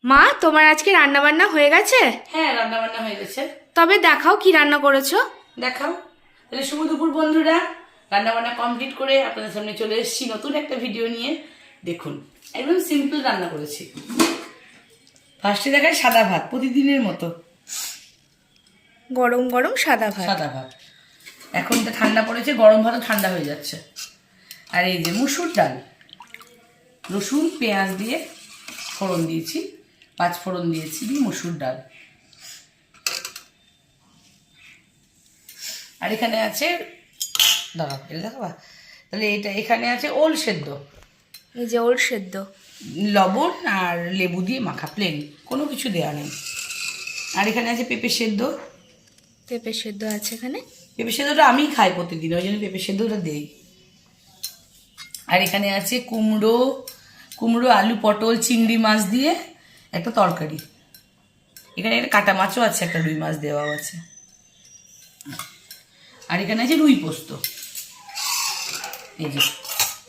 মা, তোমার আজকে রান্না বান্না হয়ে গেছে? হ্যাঁ, রান্না বান্না হয়ে গেছে। তবে দেখাও কি রান্না করেছো। দেখাও। তাহলে শুভ দুপুর বন্ধুরা, রান্না বান্না কমপ্লিট করে আপনাদের সামনে চলে এসেছি নতুন একটা ভিডিও নিয়ে। দেখুন, একদম সিম্পল রান্না করেছি। ফার্স্টে দেখায় সাদা ভাত, প্রতিদিনের মতো গরম গরম সাদা ভাত। সাদা ভাত। এখন তো ঠান্ডা পড়েছে, গরম ভাতও ঠান্ডা হয়ে যাচ্ছে। আর এই যে মুসুর ডাল, রসুন পেঁয়াজ দিয়ে ফোড়ন দিয়েছি, 5 ফোড়ন দিয়েছি, দিয়ে মুসুর ডাল। আর এখানে আছে, দাঁড়াও এটা দেখাবা, তাহলে এটা এখানে আছে ওল সেদ্ধ, এই যে ওল সেদ্ধ, লবণ আর লেবু দিয়ে মাখা, প্লেন, কোনো কিছু দেওয়া নেই। আর এখানে আছে পেঁপে সেদ্ধ। পেঁপে সেদ্ধ আছে এখানে। পেঁপে সেদ্ধটা আমি খাই প্রতিদিন, ওই জন্য পেঁপে সেদ্ধটা দেই। আর এখানে আছে কুমড়ো, আলু, পটল, চিংড়ি মাছ দিয়ে একটা তরকারি। এখানে একটা কাটা মাছও আছে, একটা রুই মাছ দেওয়াও আছে। আর এখানে আছে রুই পোস্ত। এই যে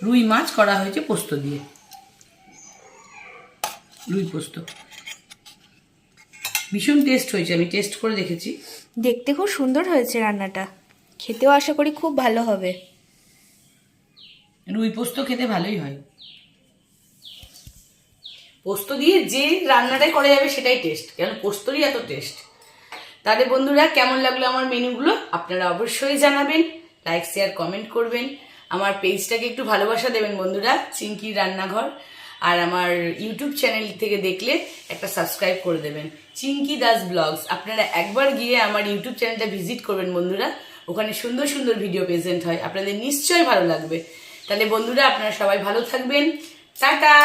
রুই মাছ করা হয়েছে পোস্ত দিয়ে, রুই পোস্ত ভীষণ টেস্ট হয়েছে, আমি টেস্ট করে দেখেছি। দেখতে খুব সুন্দর হয়েছে রান্নাটা, খেতেও আশা করি খুব ভালো হবে। রুই পোস্ত খেতে ভালোই হয়, পোস্ত দিয়ে যে রান্নাটাই করা যাবে সেটাই টেস্ট, কেন পোস্তরই এত টেস্ট। তাহলে বন্ধুরা, কেমন লাগলো আমার মেনুগুলো আপনারা অবশ্যই জানাবেন, লাইক শেয়ার কমেন্ট করবেন, আমার পেজটাকে একটু ভালোবাসা দেবেন বন্ধুরা, চিঙ্কির রান্নাঘর। আর আমার ইউটিউব চ্যানেল থেকে দেখলে একটা সাবস্ক্রাইব করে দেবেন, চিঙ্কি দাস ব্লগস। আপনারা একবার গিয়ে আমার ইউটিউব চ্যানেলটা ভিজিট করবেন বন্ধুরা, ওখানে সুন্দর সুন্দর ভিডিও প্রেজেন্ট হয়, আপনাদের নিশ্চয়ই ভালো লাগবে। তাহলে বন্ধুরা, আপনারা সবাই ভালো থাকবেন, টাটা।